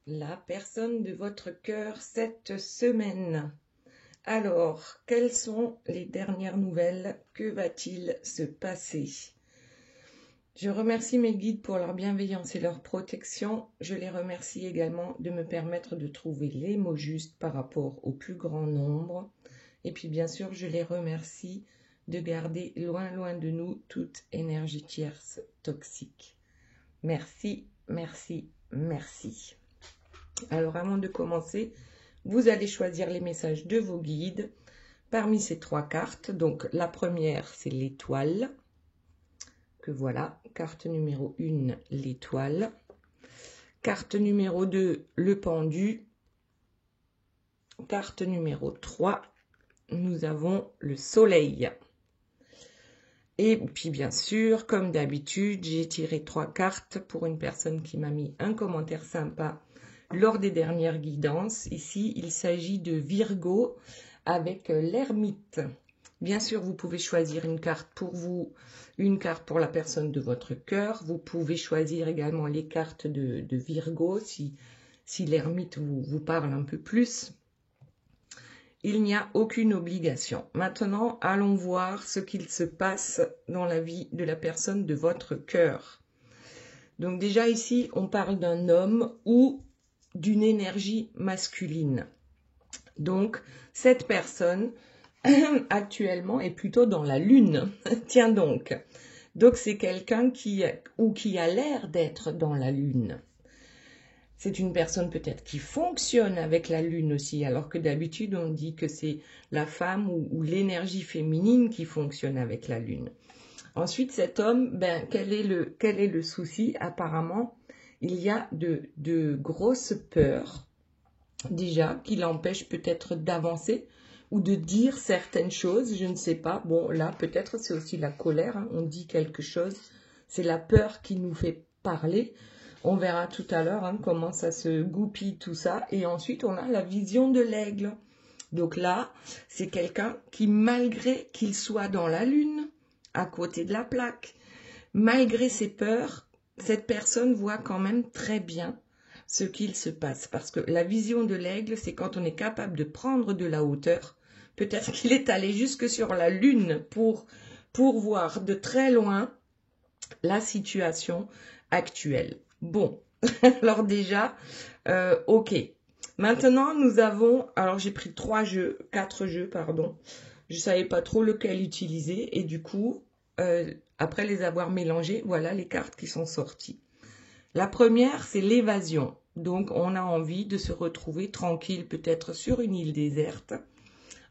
la personne de votre cœur cette semaine. Alors, quelles sont les dernières nouvelles? Que va-t-il se passer? Je remercie mes guides pour leur bienveillance et leur protection. Je les remercie également de me permettre de trouver les mots justes par rapport au plus grand nombre. Et puis bien sûr, je les remercie de garder loin de nous toute énergie tierce toxique. Merci, merci, merci. Alors avant de commencer, vous allez choisir les messages de vos guides parmi ces trois cartes. Donc la première, c'est l'étoile. Que voilà, carte numéro 1, l'étoile. Carte numéro 2, le pendu. Carte numéro 3, nous avons le soleil. Et puis bien sûr, comme d'habitude, j'ai tiré 3 cartes pour une personne qui m'a mis un commentaire sympa lors des dernières guidances. Ici, il s'agit de Virgo avec l'ermite. Bien sûr, vous pouvez choisir une carte pour vous, une carte pour la personne de votre cœur. Vous pouvez choisir également les cartes de Virgo si l'ermite vous parle un peu plus. Il n'y a aucune obligation. Maintenant, allons voir ce qu'il se passe dans la vie de la personne de votre cœur. Donc déjà ici, on parle d'un homme ou d'une énergie masculine. Donc, cette personne, actuellement, est plutôt dans la lune. Tiens donc. Donc, c'est quelqu'un qui a l'air d'être dans la lune. C'est une personne peut-être qui fonctionne avec la lune aussi, alors que d'habitude, on dit que c'est la femme ou l'énergie féminine qui fonctionne avec la lune. Ensuite, cet homme, quel est le souci? Apparemment, il y a de grosses peurs, déjà, qui l'empêchent peut-être d'avancer ou de dire certaines choses, je ne sais pas. Bon, là, peut-être c'est aussi la colère, hein. On dit quelque chose, c'est la peur qui nous fait parler. On verra tout à l'heure comment ça se goupille tout ça. Et ensuite, on a la vision de l'aigle. Donc là, c'est quelqu'un qui, malgré qu'il soit dans la lune, à côté de la plaque, malgré ses peurs, cette personne voit quand même très bien ce qu'il se passe. Parce que la vision de l'aigle, c'est quand on est capable de prendre de la hauteur. Peut-être qu'il est allé jusque sur la lune pour voir de très loin la situation actuelle. Bon, alors déjà, ok. Maintenant, nous avons, alors j'ai pris 4 jeux, pardon. Je savais pas trop lequel utiliser et du coup, après les avoir mélangés, voilà les cartes qui sont sorties. La première, c'est l'évasion. Donc, on a envie de se retrouver tranquille, peut-être sur une île déserte.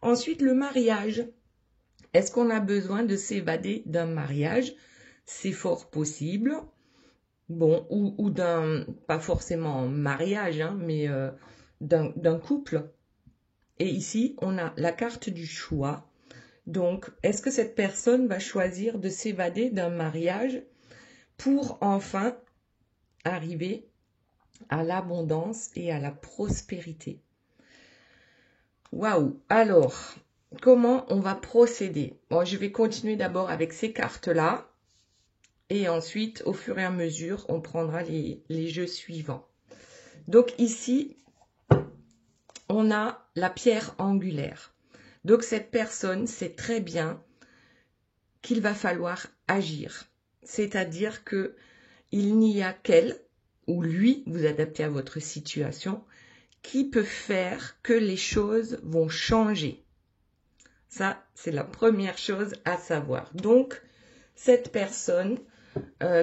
Ensuite, le mariage. Est-ce qu'on a besoin de s'évader d'un mariage? C'est fort possible. Bon, ou d'un, pas forcément mariage, mais d'un couple. Et ici, on a la carte du choix. Donc, est-ce que cette personne va choisir de s'évader d'un mariage pour enfin arriver à l'abondance et à la prospérité? Waouh! Alors, comment on va procéder? Bon, je vais continuer d'abord avec ces cartes-là. Et ensuite, au fur et à mesure, on prendra les jeux suivants. Donc ici, on a la pierre angulaire. Donc cette personne sait très bien qu'il va falloir agir. C'est-à-dire que il n'y a qu'elle, ou lui, vous adaptez à votre situation, qui peut faire que les choses vont changer. Ça, c'est la première chose à savoir. Donc, cette personne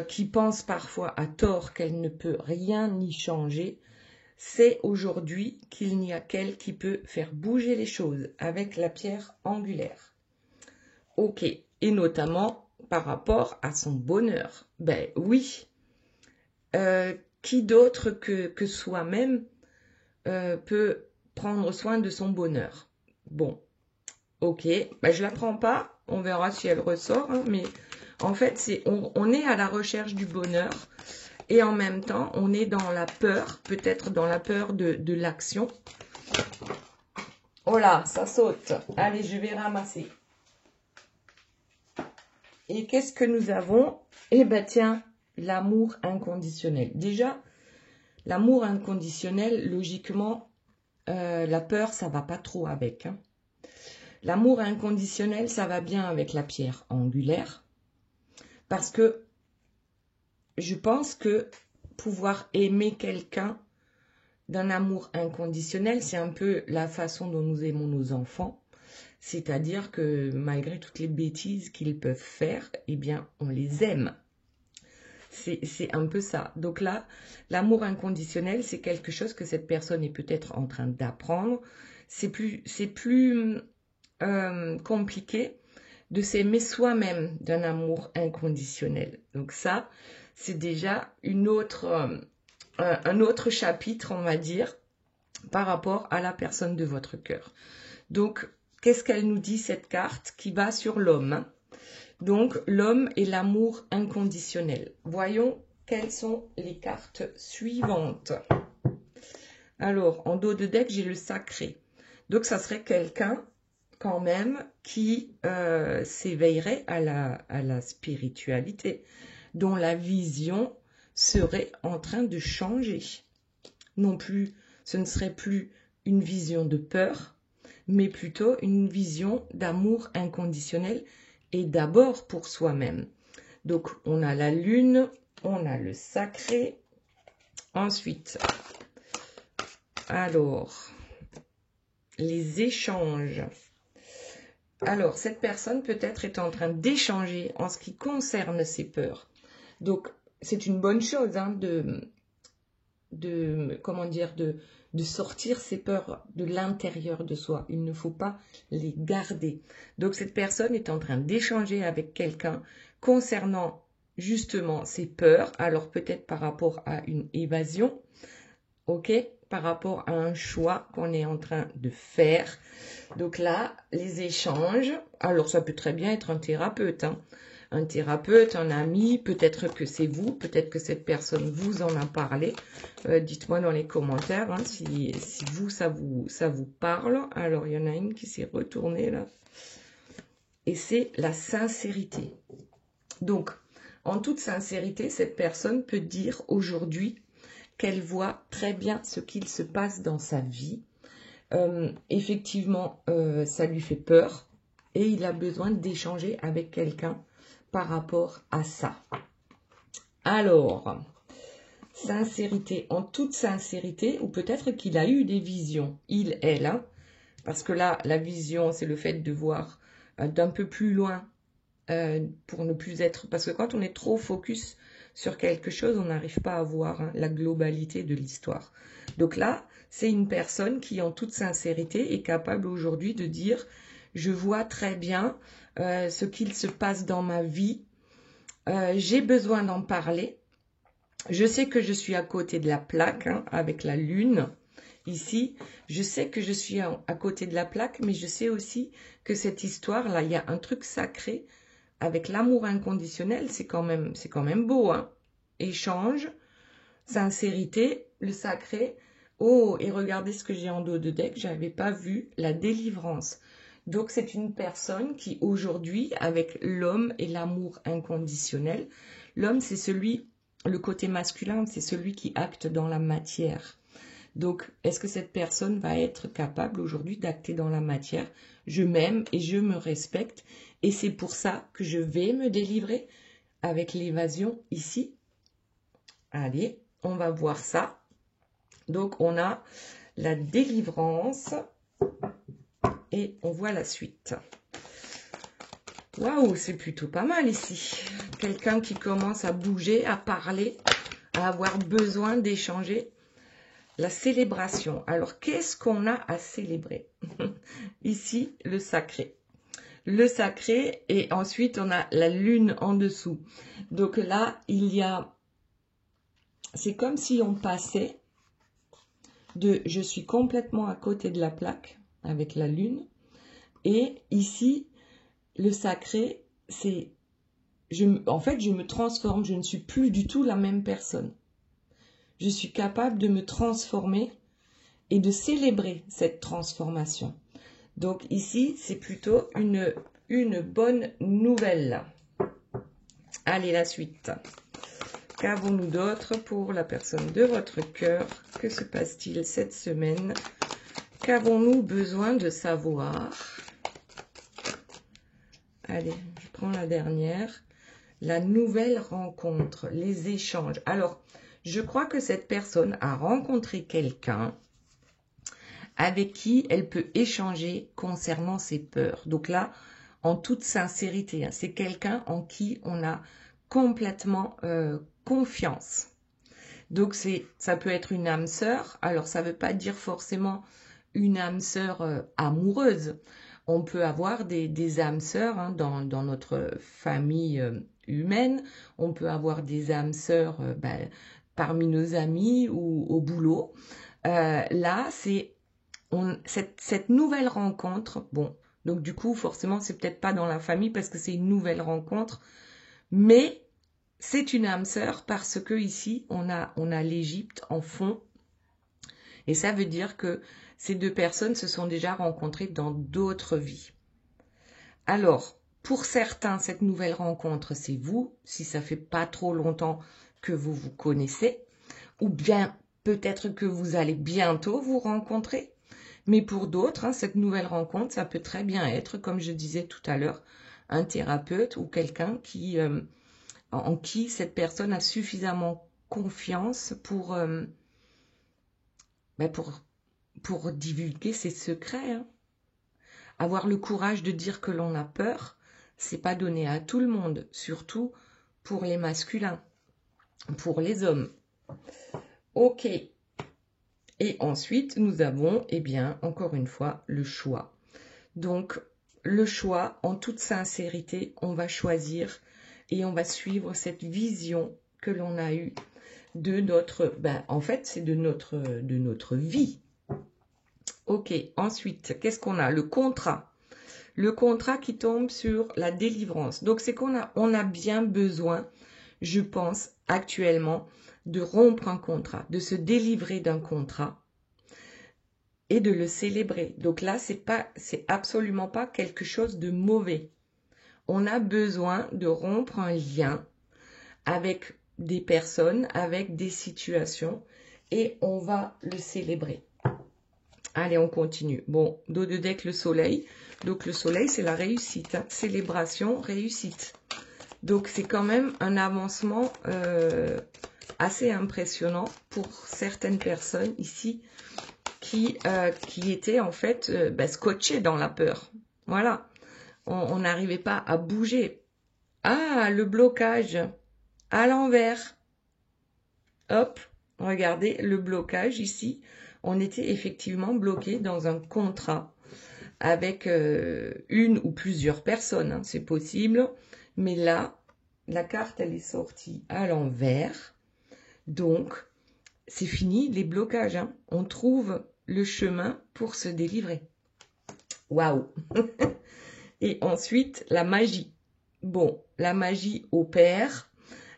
qui pense parfois à tort qu'elle ne peut rien y changer, c'est aujourd'hui qu'il n'y a qu'elle qui peut faire bouger les choses avec la pierre angulaire. Ok, et notamment par rapport à son bonheur. Ben oui, qui d'autre que soi-même peut prendre soin de son bonheur? Bon, ok, ben je la prends pas, on verra si elle ressort, mais en fait, on est à la recherche du bonheur et en même temps, on est dans la peur, peut-être dans la peur de l'action. Oh là, ça saute. Allez, je vais ramasser. Et qu'est-ce que nous avons? Eh ben tiens, l'amour inconditionnel. Déjà, L'amour inconditionnel, logiquement, la peur, ça va pas trop avec. Hein. L'amour inconditionnel, ça va bien avec la pierre angulaire. Parce que je pense que pouvoir aimer quelqu'un d'un amour inconditionnel, c'est un peu la façon dont nous aimons nos enfants. C'est-à-dire que malgré toutes les bêtises qu'ils peuvent faire, eh bien, on les aime. C'est un peu ça. Donc là, l'amour inconditionnel, c'est quelque chose que cette personne est peut-être en train d'apprendre. C'est plus compliqué de s'aimer soi-même d'un amour inconditionnel. Donc ça, c'est déjà un autre chapitre, on va dire, par rapport à la personne de votre cœur. Donc, qu'est-ce qu'elle nous dit, cette carte qui va sur l'homme? Donc, l'homme et l'amour inconditionnel. Voyons quelles sont les cartes suivantes. Alors, en dos de deck, j'ai le sacré. Donc, ça serait quelqu'un, quand même, qui s'éveillerait à la spiritualité, dont la vision serait en train de changer. Non plus, ce ne serait plus une vision de peur, mais plutôt une vision d'amour inconditionnel et d'abord pour soi-même. Donc, on a la lune, on a le sacré. Ensuite, alors, les échanges. Alors, cette personne peut-être est en train d'échanger en ce qui concerne ses peurs. Donc, c'est une bonne chose hein, de sortir ses peurs de l'intérieur de soi. Il ne faut pas les garder. Donc, cette personne est en train d'échanger avec quelqu'un concernant justement ses peurs. Alors, peut-être par rapport à une évasion, ok, par rapport à un choix qu'on est en train de faire. Donc là, les échanges, alors ça peut très bien être un thérapeute, hein. Un thérapeute, un ami, peut-être que c'est vous, peut-être que cette personne vous en a parlé. Dites-moi dans les commentaires hein, si vous, ça vous parle. Alors, il y en a une qui s'est retournée là. Et c'est la sincérité. Donc, en toute sincérité, cette personne peut dire aujourd'hui qu'elle voit très bien ce qu'il se passe dans sa vie. Effectivement, ça lui fait peur et il a besoin d'échanger avec quelqu'un par rapport à ça. Alors, sincérité, en toute sincérité, ou peut-être qu'il a eu des visions, il, elle, hein, parce que là, la vision, c'est le fait de voir d'un peu plus loin pour ne plus être... Parce que quand on est trop focus sur quelque chose, on n'arrive pas à voir hein, la globalité de l'histoire. Donc là, c'est une personne qui, en toute sincérité, est capable aujourd'hui de dire « Je vois très bien ce qu'il se passe dans ma vie. J'ai besoin d'en parler. Je sais que je suis à côté de la plaque hein, avec la lune. Ici, je sais que je suis à côté de la plaque, mais je sais aussi que cette histoire-là, il y a un truc sacré avec l'amour inconditionnel, c'est quand même beau, hein. Échange, sincérité, le sacré. Oh, et regardez ce que j'ai en dos de deck, j'avais pas vu la délivrance. Donc, c'est une personne qui, aujourd'hui, avec l'homme et l'amour inconditionnel, l'homme, c'est celui, le côté masculin, c'est celui qui acte dans la matière. Donc, est-ce que cette personne va être capable aujourd'hui d'acter dans la matière? Je m'aime et je me respecte. Et c'est pour ça que je vais me délivrer avec l'évasion ici. Allez, on va voir ça. Donc, on a la délivrance et on voit la suite. Waouh, c'est plutôt pas mal ici. Quelqu'un qui commence à bouger, à parler, à avoir besoin d'échanger. La célébration. Alors, qu'est-ce qu'on a à célébrer? Ici, le sacré. Le sacré et ensuite, on a la lune en dessous. Donc là, il y a... C'est comme si on passait de « je suis complètement à côté de la plaque » avec la lune. Et ici, le sacré, c'est... En fait, je me transforme. Je ne suis plus du tout la même personne. Je suis capable de me transformer et de célébrer cette transformation. Donc ici, c'est plutôt une bonne nouvelle. Allez, la suite. Qu'avons-nous d'autre pour la personne de votre cœur? Que se passe-t-il cette semaine? Qu'avons-nous besoin de savoir? Allez, je prends la dernière. La nouvelle rencontre, les échanges. Alors, je crois que cette personne a rencontré quelqu'un avec qui elle peut échanger concernant ses peurs. Donc là, en toute sincérité, hein, c'est quelqu'un en qui on a complètement confiance. Donc ça peut être une âme sœur. Alors ça ne veut pas dire forcément une âme sœur amoureuse. On peut avoir des âmes sœurs hein, dans notre famille humaine. On peut avoir des âmes sœurs parmi nos amis ou au boulot. Là, c'est cette nouvelle rencontre. Bon, donc du coup, forcément, c'est peut-être pas dans la famille parce que c'est une nouvelle rencontre. Mais c'est une âme sœur parce que ici, on a l'Égypte en fond. Et ça veut dire que ces deux personnes se sont déjà rencontrées dans d'autres vies. Alors, pour certains, cette nouvelle rencontre, c'est vous, si ça fait pas trop longtemps que vous vous connaissez, ou bien peut-être que vous allez bientôt vous rencontrer. Mais pour d'autres, hein, cette nouvelle rencontre, ça peut très bien être, comme je disais tout à l'heure, un thérapeute ou quelqu'un en qui cette personne a suffisamment confiance pour divulguer ses secrets. Hein. Avoir le courage de dire que l'on a peur, c'est pas donné à tout le monde, surtout pour les masculins, pour les hommes. Ok. Et ensuite, nous avons, eh bien, encore une fois, le choix. Donc, le choix, en toute sincérité, on va choisir et on va suivre cette vision que l'on a eue de notre... en fait, c'est de notre vie. Ok, ensuite, qu'est-ce qu'on a? Le contrat. Le contrat qui tombe sur la délivrance. Donc, c'est qu'on a bien besoin, je pense, actuellement, de rompre un contrat, de se délivrer d'un contrat et de le célébrer. Donc là, c'est absolument pas quelque chose de mauvais. On a besoin de rompre un lien avec des personnes, avec des situations et on va le célébrer. Allez, on continue. Bon, dos de deck, le soleil. Donc, le soleil, c'est la réussite. Hein. Célébration, réussite. Donc, c'est quand même un avancement assez impressionnant pour certaines personnes ici qui étaient en fait scotchées dans la peur. Voilà. On n'arrivait pas à bouger. Ah, le blocage à l'envers. Hop, regardez le blocage ici. On était effectivement bloqué dans un contrat avec une ou plusieurs personnes. Hein, c'est possible. Mais là, la carte, elle est sortie à l'envers. Donc, c'est fini les blocages. Hein. On trouve le chemin pour se délivrer. Waouh. Et ensuite, la magie. Bon, la magie opère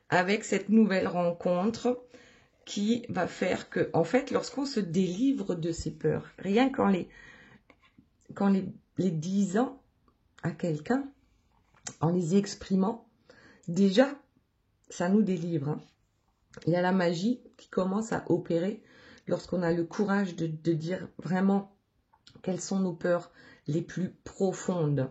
avec cette nouvelle rencontre qui va faire que, en fait, lorsqu'on se délivre de ses peurs, rien qu'en les disant à quelqu'un, en les exprimant, déjà, ça nous délivre. Hein. Il y a la magie qui commence à opérer lorsqu'on a le courage de dire vraiment quelles sont nos peurs les plus profondes.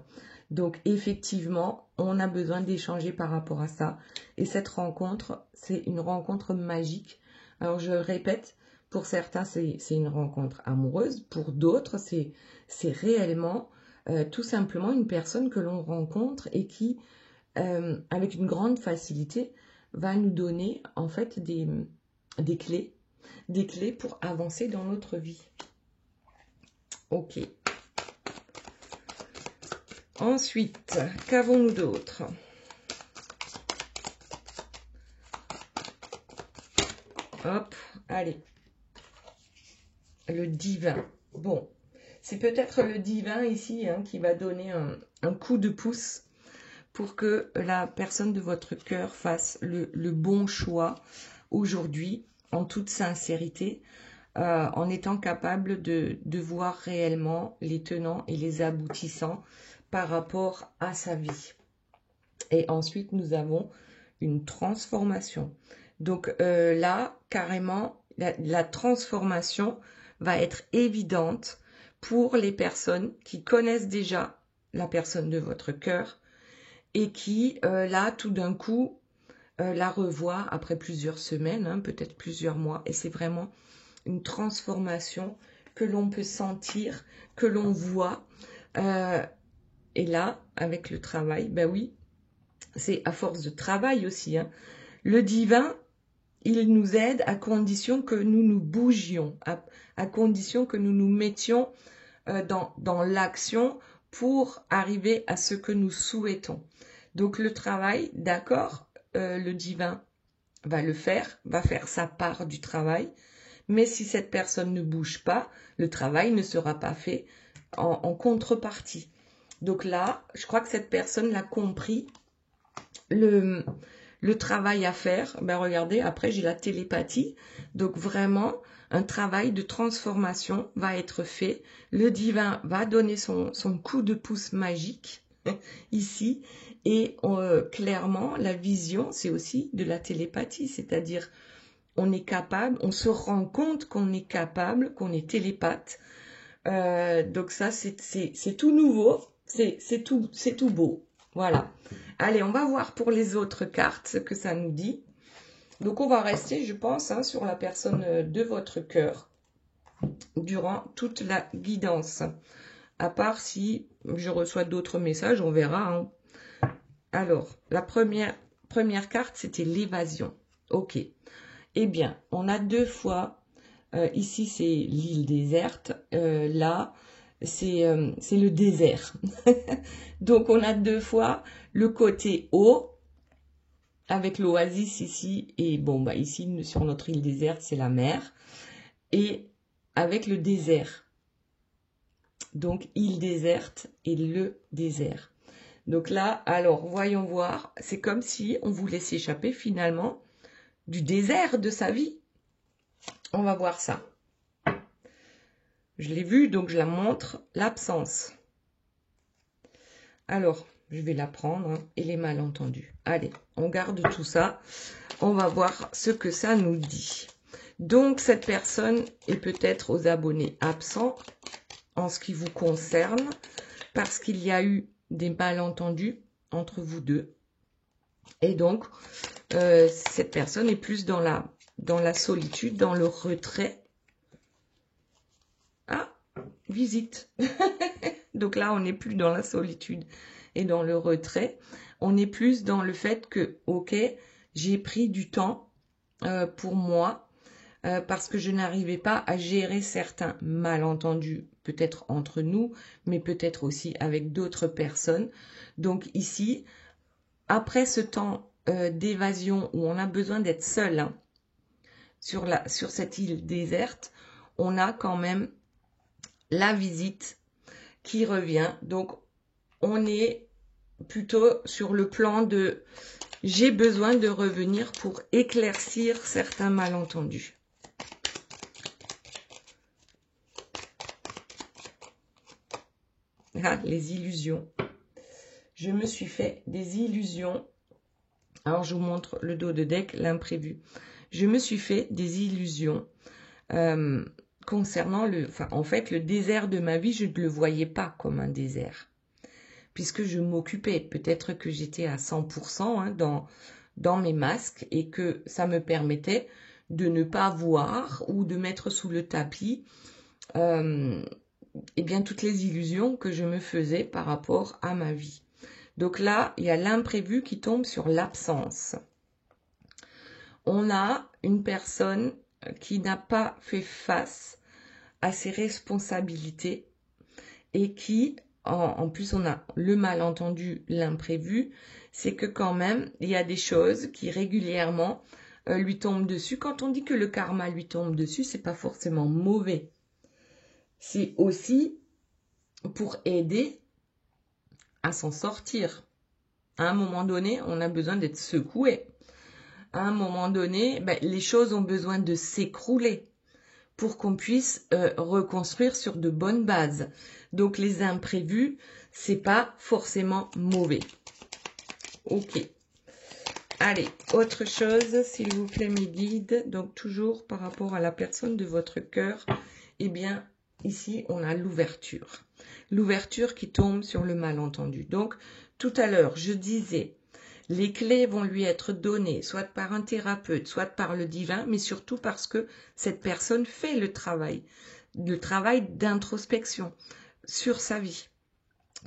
Donc, effectivement, on a besoin d'échanger par rapport à ça. Et cette rencontre, c'est une rencontre magique. Alors, je répète, pour certains, c'est une rencontre amoureuse. Pour d'autres, c'est réellement tout simplement une personne que l'on rencontre et qui, avec une grande facilité, va nous donner en fait des clés pour avancer dans notre vie. Ok. Ensuite, qu'avons-nous d'autre? Hop, allez. Le divin. Bon, c'est peut-être le divin ici hein, qui va donner un coup de pouce pour que la personne de votre cœur fasse le bon choix aujourd'hui, en toute sincérité, en étant capable de voir réellement les tenants et les aboutissants par rapport à sa vie. Et ensuite, nous avons une transformation. Donc là, carrément, la transformation va être évidente pour les personnes qui connaissent déjà la personne de votre cœur et qui, là, tout d'un coup, la revoient après plusieurs semaines, hein, peut-être plusieurs mois. Et c'est vraiment une transformation que l'on peut sentir, que l'on voit. Et là, avec le travail, ben oui, c'est à force de travail aussi. Hein. Le divin, il nous aide à condition que nous nous bougions, à condition que nous nous mettions dans l'action pour arriver à ce que nous souhaitons. Donc le travail, d'accord, le divin va le faire, va faire sa part du travail, mais si cette personne ne bouge pas, le travail ne sera pas fait en contrepartie. Donc là, je crois que cette personne l'a compris. Le travail à faire, ben regardez, après j'ai la télépathie. Donc vraiment, un travail de transformation va être fait. Le divin va donner son coup de pouce magique ici. Et clairement, la vision, c'est aussi de la télépathie. C'est-à-dire, on est capable, on se rend compte qu'on est capable, qu'on est télépathe. Donc ça, c'est tout nouveau. C'est tout beau. Voilà. Allez, on va voir pour les autres cartes ce que ça nous dit. Donc, on va rester, je pense, hein, sur la personne de votre cœur durant toute la guidance. À part si je reçois d'autres messages, on verra. Hein. Alors, la première carte, c'était l'évasion. Ok. Eh bien, on a deux fois. Ici, c'est l'île déserte. Là, c'est le désert. Donc, on a deux fois le côté eau, avec l'oasis ici. Et bon, bah ici, sur notre île déserte, c'est la mer. Et avec le désert. Donc, île déserte et le désert. Donc là, alors, voyons voir. C'est comme si on voulait s'échapper finalement du désert de sa vie. On va voir ça. Je l'ai vu, donc je la montre. L'absence. Alors, je vais la prendre. Hein, et les malentendus. Allez, on garde tout ça. On va voir ce que ça nous dit. Donc, cette personne est peut-être aux abonnés absents en ce qui vous concerne. Parce qu'il y a eu des malentendus entre vous deux. Et donc, cette personne est plus dans la solitude, dans le retrait. Ah, visite. Donc là, on n'est plus dans la solitude et dans le retrait. On est plus dans le fait que, ok, j'ai pris du temps pour moi parce que je n'arrivais pas à gérer certains malentendus, peut-être entre nous, mais peut-être aussi avec d'autres personnes. Donc ici, après ce temps d'évasion où on a besoin d'être seul hein, sur cette île déserte, on a quand même la visite qui revient. Donc, on est plutôt sur le plan de j'ai besoin de revenir pour éclaircir certains malentendus. Ah, les illusions. Je me suis fait des illusions. Alors, je vous montre le dos de deck, l'imprévu. Je me suis fait des illusions concernant en fait, le désert de ma vie, je ne le voyais pas comme un désert. Puisque je m'occupais, peut-être que j'étais à 100% hein, dans mes masques et que ça me permettait de ne pas voir ou de mettre sous le tapis eh bien, toutes les illusions que je me faisais par rapport à ma vie. Donc là, il y a l'imprévu qui tombe sur l'absence. On a une personne qui n'a pas fait face à ses responsabilités et qui, en plus on a le malentendu, l'imprévu, c'est que quand même, il y a des choses qui régulièrement lui tombent dessus. Quand on dit que le karma lui tombe dessus, c'est pas forcément mauvais. C'est aussi pour aider à s'en sortir. À un moment donné, on a besoin d'être secoué. À un moment donné, ben, les choses ont besoin de s'écrouler pour qu'on puisse reconstruire sur de bonnes bases. Donc les imprévus, c'est pas forcément mauvais. Ok. Allez, autre chose, s'il vous plaît, mes guides. Donc, toujours par rapport à la personne de votre cœur, eh bien, ici, on a l'ouverture. L'ouverture qui tombe sur le malentendu. Donc, tout à l'heure, je disais, les clés vont lui être données, soit par un thérapeute, soit par le divin, mais surtout parce que cette personne fait le travail d'introspection sur sa vie.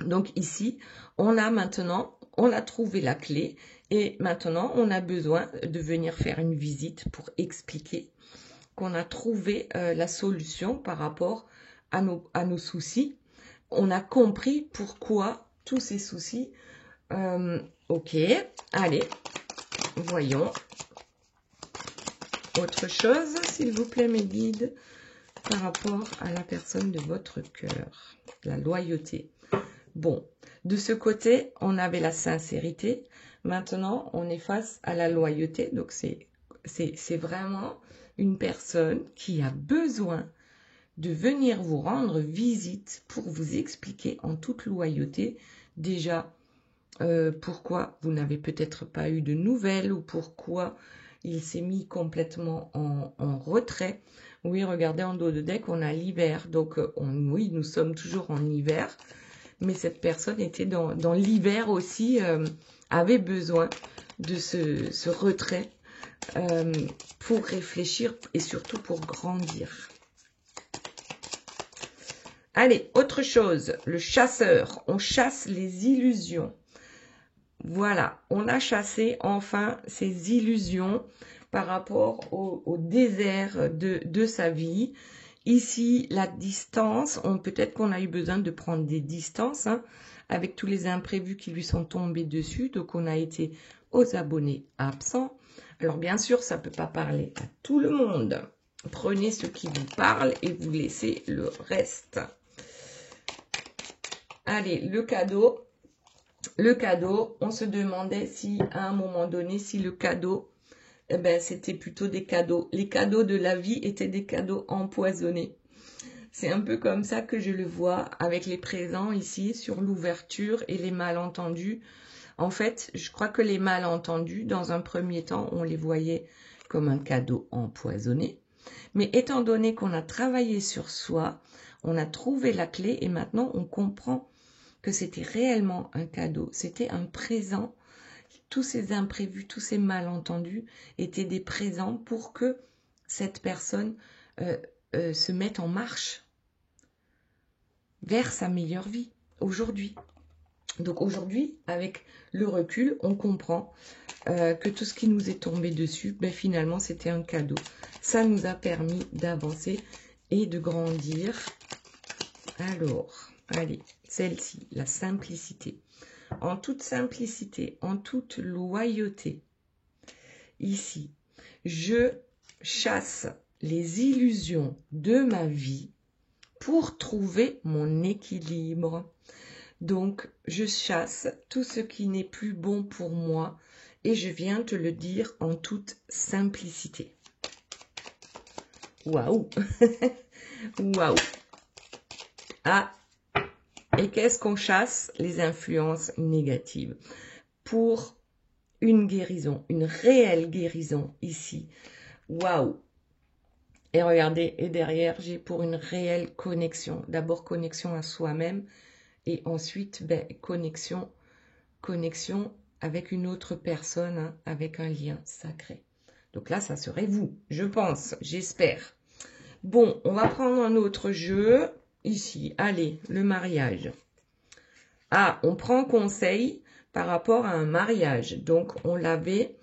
Donc ici, on a trouvé la clé et maintenant, on a besoin de venir faire une visite pour expliquer qu'on a trouvé la solution par rapport à nos soucis. On a compris pourquoi tous ces soucis. Ok, allez, voyons. Autre chose, s'il vous plaît, mes guides, par rapport à la personne de votre cœur, la loyauté. Bon, de ce côté, on avait la sincérité. Maintenant, on est face à la loyauté. Donc, c'est vraiment une personne qui a besoin de venir vous rendre visite pour vous expliquer en toute loyauté déjà pourquoi vous n'avez peut-être pas eu de nouvelles ou pourquoi il s'est mis complètement en retrait. Oui, regardez en dos de deck, on a l'hiver. Donc, oui, nous sommes toujours en hiver. Mais cette personne était dans l'hiver aussi, avait besoin de ce retrait pour réfléchir et surtout pour grandir. Allez, autre chose, le chasseur, on chasse les illusions. Voilà, on a chassé enfin ces illusions par rapport au désert de sa vie. Ici, la distance, peut-être qu'on a eu besoin de prendre des distances avec tous les imprévus qui lui sont tombés dessus. Donc, on a été aux abonnés absents. Alors, bien sûr, ça ne peut pas parler à tout le monde. Prenez ce qui vous parle et vous laissez le reste. Allez, le cadeau. Le cadeau, on se demandait si, à un moment donné, si le cadeau, eh ben, c'était plutôt des cadeaux. Les cadeaux de la vie étaient des cadeaux empoisonnés. C'est un peu comme ça que je le vois avec les présents ici sur l'ouverture et les malentendus. En fait, je crois que les malentendus, dans un premier temps, on les voyait comme un cadeau empoisonné. Mais étant donné qu'on a travaillé sur soi, on a trouvé la clé et maintenant on comprend que c'était réellement un cadeau. C'était un présent. Tous ces imprévus, tous ces malentendus étaient des présents pour que cette personne se mette en marche vers sa meilleure vie aujourd'hui. Donc aujourd'hui, avec le recul, on comprend que tout ce qui nous est tombé dessus, ben finalement, c'était un cadeau. Ça nous a permis d'avancer et de grandir. Alors, allez, celle-ci, la simplicité. En toute simplicité, en toute loyauté. Ici, je chasse les illusions de ma vie pour trouver mon équilibre. Donc, je chasse tout ce qui n'est plus bon pour moi et je viens te le dire en toute simplicité. Waouh! Waouh! Ah! Et qu'est-ce qu'on chasse? Les influences négatives. Pour une guérison, une réelle guérison ici. Waouh! Et regardez, et derrière, j'ai pour une réelle connexion. D'abord, connexion à soi-même et ensuite, connexion avec une autre personne, avec un lien sacré. Donc là, ça serait vous, je pense, j'espère. Bon, on va prendre un autre jeu. Ici, allez, le mariage. Ah, on prend conseil par rapport à un mariage. Donc, on l'avait.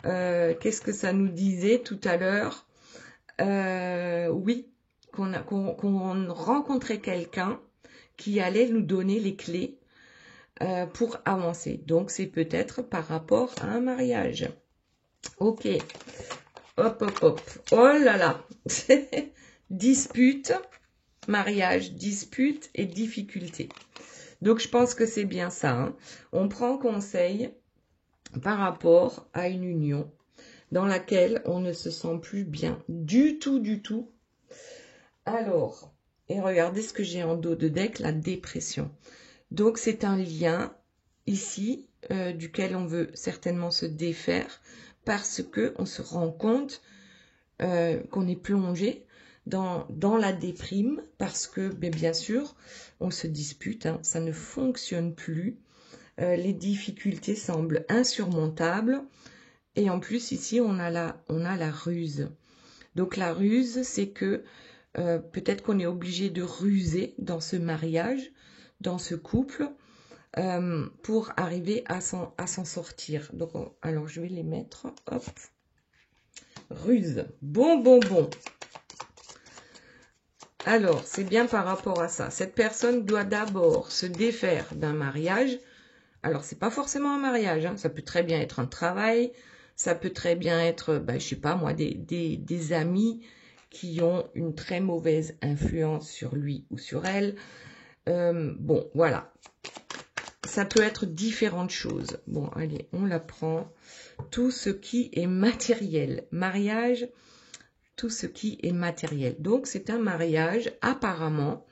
Qu'est-ce que ça nous disait tout à l'heure? Oui, qu'on rencontrait quelqu'un qui allait nous donner les clés pour avancer. Donc, c'est peut-être par rapport à un mariage. Ok. Hop, hop, hop. Oh là là. Dispute, mariage, dispute et difficulté. Donc, je pense que c'est bien ça. On prend conseil par rapport à une union dans laquelle on ne se sent plus bien du tout, du tout. Alors, et regardez ce que j'ai en dos de deck, la dépression. Donc, c'est un lien ici duquel on veut certainement se défaire parce que on se rend compte qu'on est plongé dans la déprime parce que, bien sûr, on se dispute, hein, ça ne fonctionne plus. Les difficultés semblent insurmontables. Et en plus, ici, on a la ruse. Donc la ruse, c'est que peut-être qu'on est obligé de ruser dans ce mariage, dans ce couple, pour arriver à s'en sortir. Donc, alors, je vais les mettre. Hop. Ruse. Bon. Alors, c'est bien par rapport à ça. Cette personne doit d'abord se défaire d'un mariage. Alors, c'est pas forcément un mariage, hein. Ça peut très bien être un travail. Ça peut très bien être, je sais pas moi, des amis qui ont une très mauvaise influence sur lui ou sur elle. Bon, voilà. Ça peut être différentes choses. Bon, allez, on la prend. Tout ce qui est matériel. Mariage, tout ce qui est matériel. Donc, c'est un mariage, apparemment,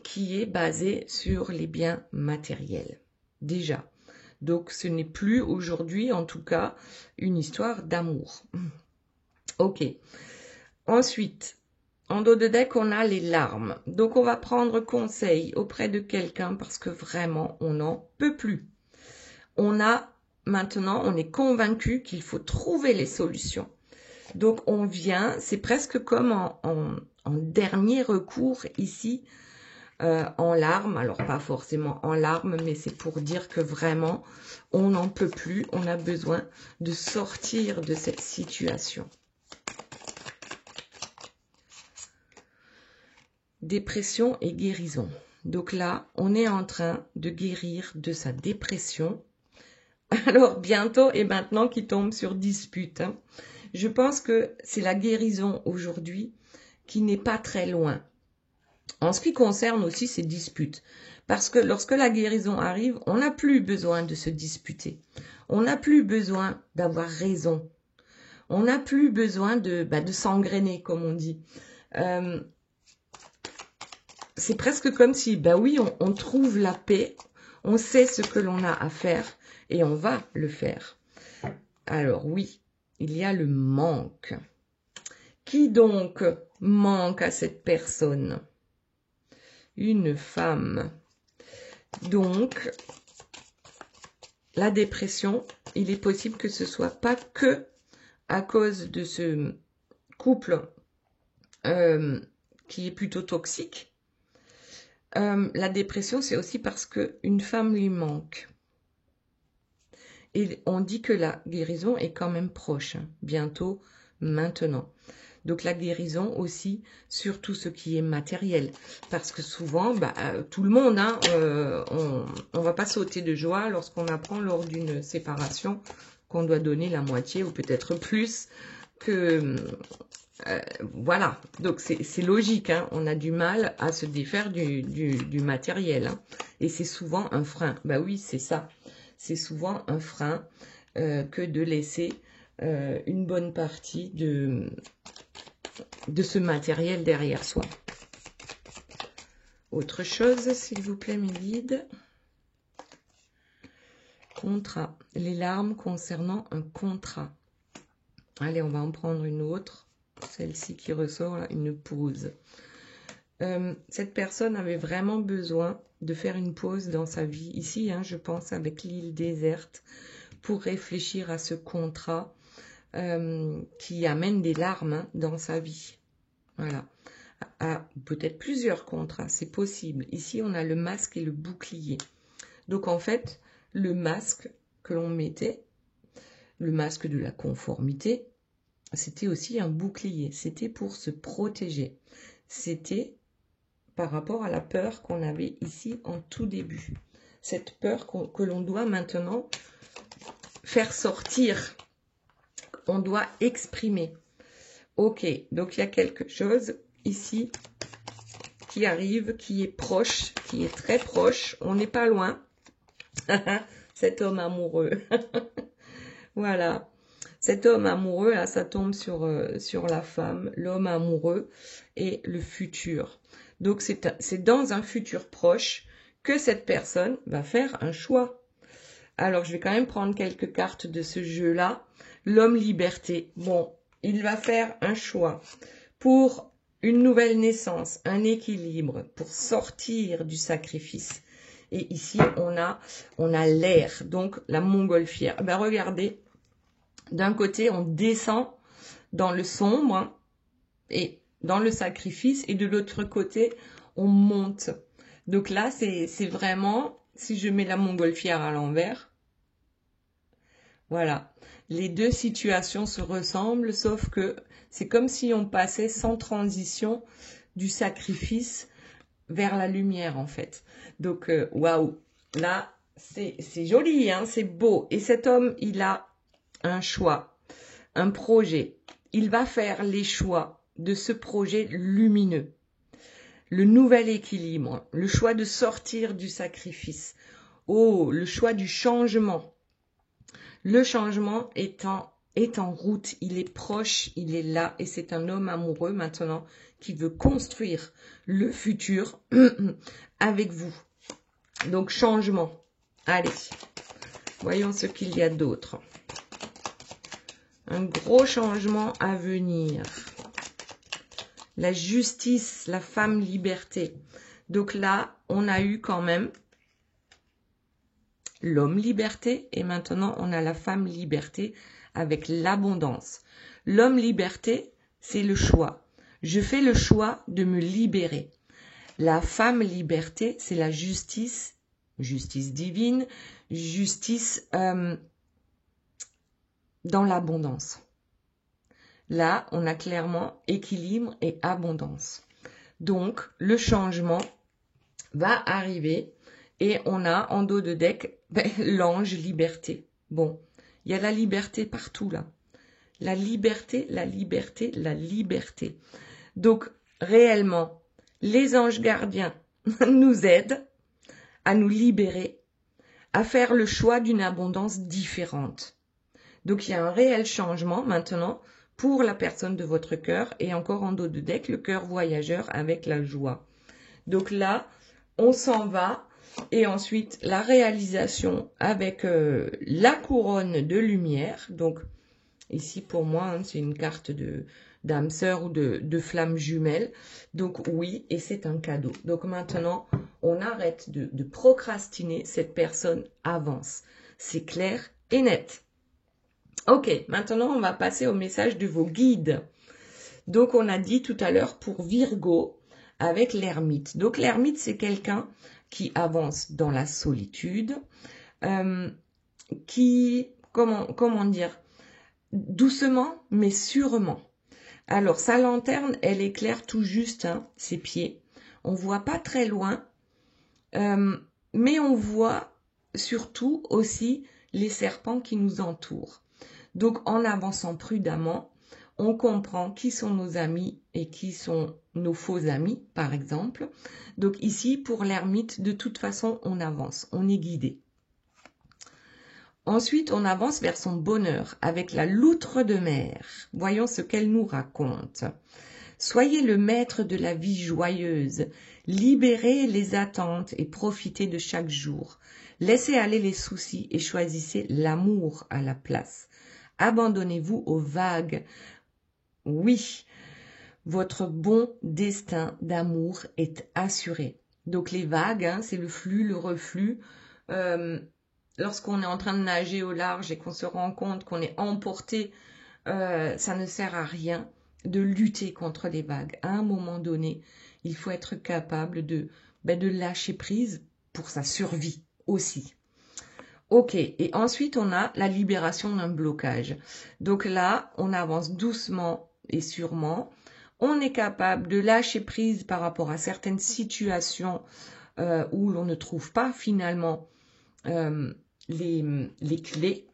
qui est basé sur les biens matériels. Déjà. Donc, ce n'est plus aujourd'hui, en tout cas, une histoire d'amour. Ok. Ensuite, en dos de deck, on a les larmes. Donc, on va prendre conseil auprès de quelqu'un parce que vraiment, on n'en peut plus. Maintenant, on est convaincu qu'il faut trouver les solutions. Donc, on vient, c'est presque comme en dernier recours ici, en larmes. Alors, pas forcément en larmes, mais c'est pour dire que vraiment, on n'en peut plus. On a besoin de sortir de cette situation. Dépression et guérison. Donc là, on est en train de guérir de sa dépression. Alors, bientôt et maintenant qui tombe sur dispute. Hein. Je pense que c'est la guérison aujourd'hui qui n'est pas très loin. En ce qui concerne aussi ces disputes. Parce que lorsque la guérison arrive, on n'a plus besoin de se disputer. On n'a plus besoin d'avoir raison. On n'a plus besoin de s'engrainer, comme on dit. C'est presque comme si, oui, on trouve la paix, on sait ce que l'on a à faire et on va le faire. Alors oui, il y a le manque. Qui donc manque à cette personne? Une femme. Donc, la dépression, il est possible que ce soit pas que à cause de ce couple qui est plutôt toxique. La dépression, c'est aussi parce qu'une femme lui manque. Et on dit que la guérison est quand même proche, hein, bientôt, maintenant. Donc la guérison aussi sur tout ce qui est matériel. Parce que souvent, tout le monde, hein, on va pas sauter de joie lorsqu'on apprend lors d'une séparation qu'on doit donner la moitié ou peut-être plus que... voilà, donc c'est logique, hein. On a du mal à se défaire du matériel. Hein. Et c'est souvent un frein. Oui, c'est ça. C'est souvent un frein que de laisser une bonne partie de ce matériel derrière soi. Autre chose, s'il vous plaît, mes guides. Contrat. Les larmes concernant un contrat. Allez, on va en prendre une autre. Celle-ci qui ressort, là, une pause. Cette personne avait vraiment besoin de faire une pause dans sa vie. Ici, hein, je pense avec l'île déserte, pour réfléchir à ce contrat qui amène des larmes, hein, dans sa vie. Voilà. Peut-être plusieurs contrats, c'est possible. Ici, on a le masque et le bouclier. Donc, en fait, le masque que l'on mettait, le masque de la conformité, c'était aussi un bouclier. C'était pour se protéger. C'était par rapport à la peur qu'on avait ici en tout début. Cette peur que l'on doit maintenant faire sortir. On doit exprimer. Ok, donc il y a quelque chose ici qui arrive, qui est proche, qui est très proche. On n'est pas loin. Cet homme amoureux. Voilà. Cet homme amoureux, là, ça tombe sur la femme, l'homme amoureux et le futur. Donc, c'est dans un futur proche que cette personne va faire un choix. Alors, je vais quand même prendre quelques cartes de ce jeu-là. L'homme liberté. Bon, il va faire un choix pour une nouvelle naissance, un équilibre, pour sortir du sacrifice. Et ici, on a l'air, donc la montgolfière. Ben, regardez, d'un côté, on descend dans le sombre hein, et dans le sacrifice, et de l'autre côté, on monte. Donc là, c'est vraiment, si je mets la montgolfière à l'envers, voilà. Les deux situations se ressemblent, sauf que c'est comme si on passait sans transition du sacrifice vers la lumière, en fait. Donc, waouh, là, c'est joli, hein, c'est beau. Et cet homme, il a un choix, un projet. Il va faire les choix de ce projet lumineux. Le nouvel équilibre, le choix de sortir du sacrifice. Oh, le choix du changement. Le changement est en route, il est proche, il est là et c'est un homme amoureux maintenant qui veut construire le futur avec vous. Donc changement. Allez, voyons ce qu'il y a d'autre. Un gros changement à venir. La justice, la femme liberté. Donc là, on a eu quand même l'homme liberté et maintenant on a la femme liberté avec l'abondance. L'homme liberté, c'est le choix. Je fais le choix de me libérer. La femme liberté, c'est la justice, justice divine, justice dans l'abondance. Là, on a clairement équilibre et abondance. Donc, le changement va arriver et on a en dos de deck l'ange liberté. Bon, il y a la liberté partout là. La liberté, la liberté, la liberté. Donc, réellement, les anges gardiens nous aident à nous libérer, à faire le choix d'une abondance différente. Donc, il y a un réel changement maintenant pour la personne de votre cœur et encore en dos de deck, le cœur voyageur avec la joie. Donc là, on s'en va. Et ensuite, la réalisation avec la couronne de lumière. Donc, ici, pour moi, hein, c'est une carte d'âme sœur ou de flamme jumelle. Donc, oui, et c'est un cadeau. Donc, maintenant, on arrête de procrastiner. Cette personne avance. C'est clair et net. Ok, maintenant, on va passer au message de vos guides. Donc, on a dit tout à l'heure pour Virgo avec l'ermite. Donc, l'ermite, c'est quelqu'un qui avance dans la solitude, qui, comment dire, doucement mais sûrement. Alors, sa lanterne, elle éclaire tout juste hein, ses pieds. On voit pas très loin, mais on voit surtout aussi les serpents qui nous entourent. Donc, en avançant prudemment, on comprend qui sont nos amis et qui sont nos faux amis, par exemple. Donc ici, pour l'ermite, de toute façon, on avance, on est guidé. Ensuite, on avance vers son bonheur avec la loutre de mer. Voyons ce qu'elle nous raconte. Soyez le maître de la vie joyeuse. Libérez les attentes et profitez de chaque jour. Laissez aller les soucis et choisissez l'amour à la place. Abandonnez-vous aux vagues. Oui, votre bon destin d'amour est assuré. Donc les vagues, hein, c'est le flux, le reflux. Lorsqu'on est en train de nager au large et qu'on se rend compte qu'on est emporté, ça ne sert à rien de lutter contre les vagues. À un moment donné, il faut être capable de lâcher prise pour sa survie aussi. Ok, et ensuite on a la libération d'un blocage. Donc là, on avance doucement et sûrement. On est capable de lâcher prise par rapport à certaines situations où l'on ne trouve pas finalement les clés.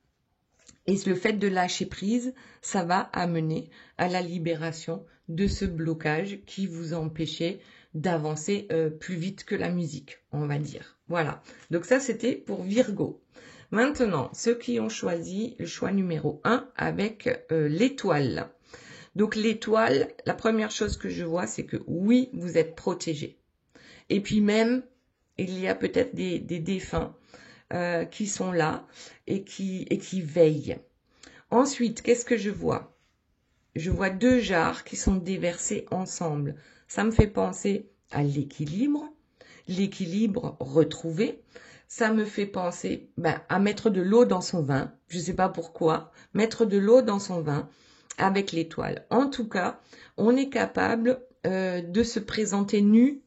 Et le fait de lâcher prise, ça va amener à la libération de ce blocage qui vous empêchait d'avancer plus vite que la musique, on va dire. Voilà, donc ça c'était pour Virgo. Maintenant, ceux qui ont choisi le choix numéro 1 avec l'étoile. Donc l'étoile, la première chose que je vois, c'est que oui, vous êtes protégé. Et puis même, il y a peut-être des défunts qui sont là et qui veillent. Ensuite, qu'est-ce que je vois? Je vois 2 jarres qui sont déversées ensemble. Ça me fait penser à l'équilibre retrouvé. Ça me fait penser à mettre de l'eau dans son vin. Je ne sais pas pourquoi. Mettre de l'eau dans son vin avec l'étoile. En tout cas, on est capable de se présenter nu,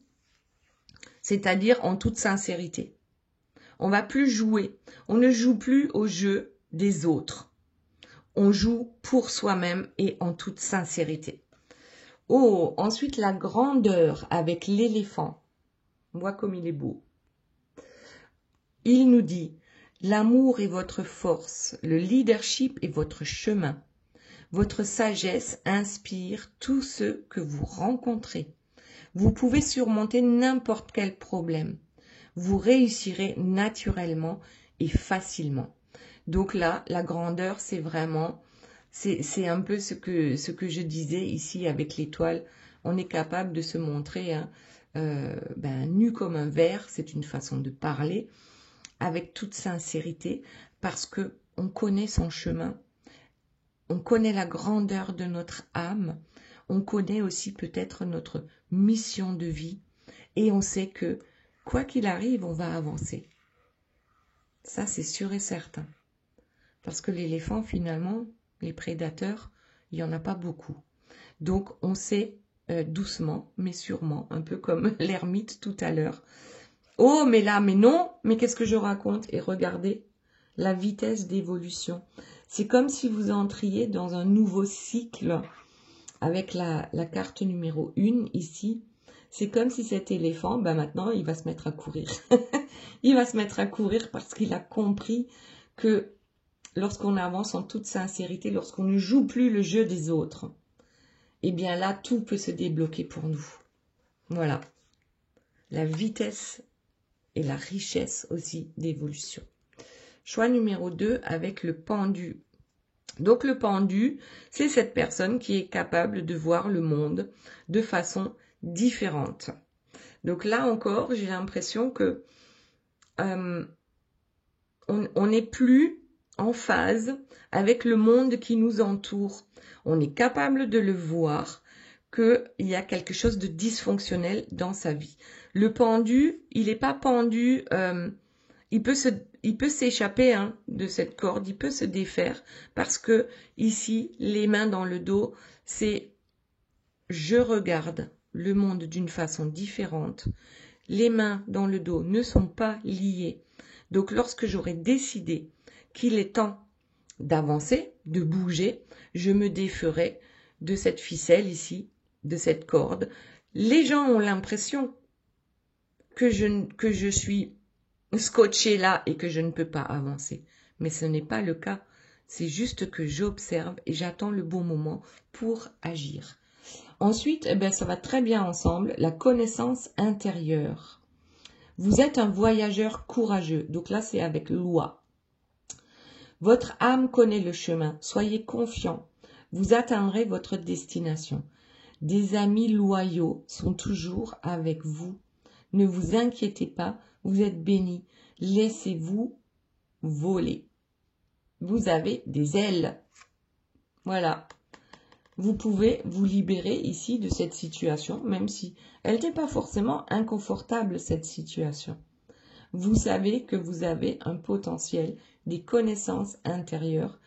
c'est-à-dire en toute sincérité. On va plus jouer. On ne joue plus au jeu des autres. On joue pour soi-même et en toute sincérité. Oh, ensuite la grandeur avec l'éléphant. Vois comme il est beau. Il nous dit, l'amour est votre force, le leadership est votre chemin. Votre sagesse inspire tous ceux que vous rencontrez. Vous pouvez surmonter n'importe quel problème. Vous réussirez naturellement et facilement. Donc là, la grandeur, c'est vraiment, c'est un peu ce que je disais ici avec l'étoile. On est capable de se montrer nu comme un verre, c'est une façon de parler, avec toute sincérité, parce que on connaît son chemin, on connaît la grandeur de notre âme, on connaît aussi peut-être notre mission de vie, et on sait que quoi qu'il arrive, on va avancer. Ça, c'est sûr et certain. Parce que l'éléphant, finalement, les prédateurs, il n'y en a pas beaucoup. Donc, on sait doucement, mais sûrement, un peu comme l'ermite tout à l'heure. Oh, mais là, mais non, mais qu'est-ce que je raconte? Et regardez la vitesse d'évolution. C'est comme si vous entriez dans un nouveau cycle avec la carte numéro 1 ici. C'est comme si cet éléphant, maintenant, il va se mettre à courir. Il va se mettre à courir parce qu'il a compris que lorsqu'on avance en toute sincérité, lorsqu'on ne joue plus le jeu des autres, eh bien là, tout peut se débloquer pour nous. Voilà. La vitesse et la richesse aussi d'évolution. Choix numéro 2 avec le pendu. Donc le pendu, c'est cette personne qui est capable de voir le monde de façon différente. Donc là encore, j'ai l'impression que on n'est plus en phase avec le monde qui nous entoure. On est capable de le voir qu'il y a quelque chose de dysfonctionnel dans sa vie. Le pendu, il n'est pas pendu, il peut s'échapper de cette corde, il peut se défaire parce que ici, les mains dans le dos, c'est je regarde le monde d'une façon différente. Les mains dans le dos ne sont pas liées. Donc lorsque j'aurai décidé qu'il est temps d'avancer, de bouger, je me déferai de cette ficelle ici, de cette corde. Les gens ont l'impression que je suis scotchée là et que je ne peux pas avancer. Mais ce n'est pas le cas. C'est juste que j'observe et j'attends le bon moment pour agir. Ensuite, ça va très bien ensemble, la connaissance intérieure. Vous êtes un voyageur courageux. Donc là, c'est avec loi. Votre âme connaît le chemin. Soyez confiant. Vous atteindrez votre destination. Des amis loyaux sont toujours avec vous. Ne vous inquiétez pas, vous êtes bénis. Laissez-vous voler. Vous avez des ailes. Voilà. Vous pouvez vous libérer ici de cette situation, même si elle n'est pas forcément inconfortable, cette situation. Vous savez que vous avez un potentiel, des connaissances intérieures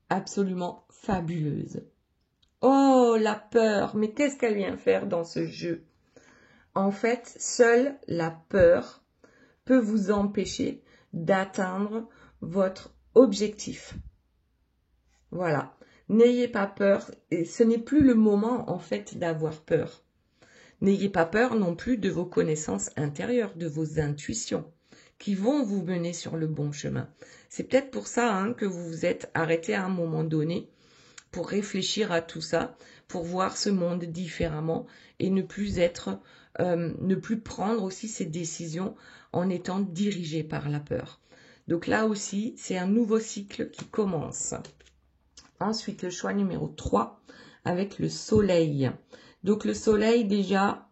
absolument fabuleuses. Oh, la peur! Mais qu'est-ce qu'elle vient faire dans ce jeu? En fait, seule la peur peut vous empêcher d'atteindre votre objectif. Voilà. N'ayez pas peur, et ce n'est plus le moment en fait d'avoir peur. N'ayez pas peur non plus de vos connaissances intérieures, de vos intuitions, qui vont vous mener sur le bon chemin. C'est peut-être pour ça que vous vous êtes arrêté à un moment donné pour réfléchir à tout ça, pour voir ce monde différemment et ne plus prendre aussi ces décisions en étant dirigé par la peur. Donc là aussi, c'est un nouveau cycle qui commence. Ensuite, le choix numéro 3 avec le soleil. Donc le soleil, déjà,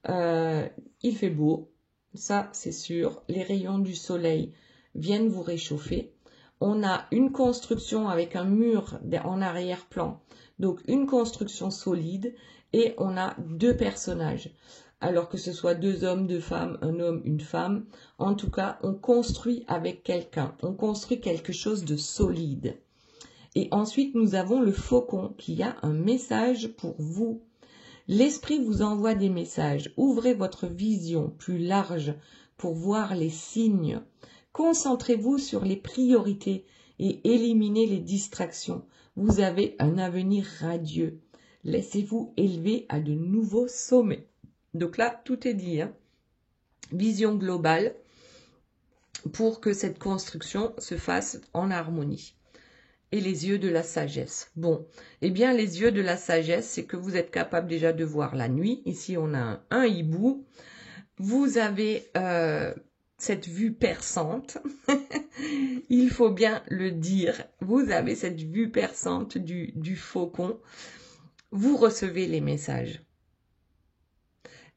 il fait beau. Ça, c'est sûr. Les rayons du soleil viennent vous réchauffer. On a une construction avec un mur en arrière-plan, donc une construction solide, et on a deux personnages. Alors que ce soit deux hommes, deux femmes, un homme, une femme, en tout cas, on construit avec quelqu'un, on construit quelque chose de solide. Et ensuite, nous avons le faucon qui a un message pour vous. L'esprit vous envoie des messages. Ouvrez votre vision plus large pour voir les signes. Concentrez-vous sur les priorités et éliminez les distractions. Vous avez un avenir radieux. Laissez-vous élever à de nouveaux sommets. Donc là, tout est dit. Hein. Vision globale pour que cette construction se fasse en harmonie. Et les yeux de la sagesse. Bon, eh bien, les yeux de la sagesse, c'est que vous êtes capable déjà de voir la nuit. Ici, on a un hibou. Vous avez cette vue perçante. Il faut bien le dire. Vous avez cette vue perçante du faucon. Vous recevez les messages.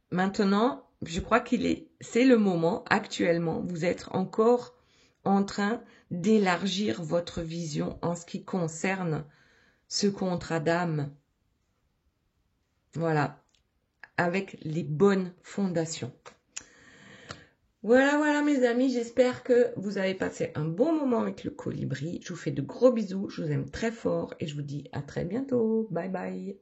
Maintenant, je crois c'est le moment, actuellement, vous êtes encore en train d'élargir votre vision en ce qui concerne ce contrat d'âme. Voilà, avec les bonnes fondations. Voilà mes amis, j'espère que vous avez passé un bon moment avec le colibri. Je vous fais de gros bisous, je vous aime très fort et je vous dis à très bientôt. Bye bye.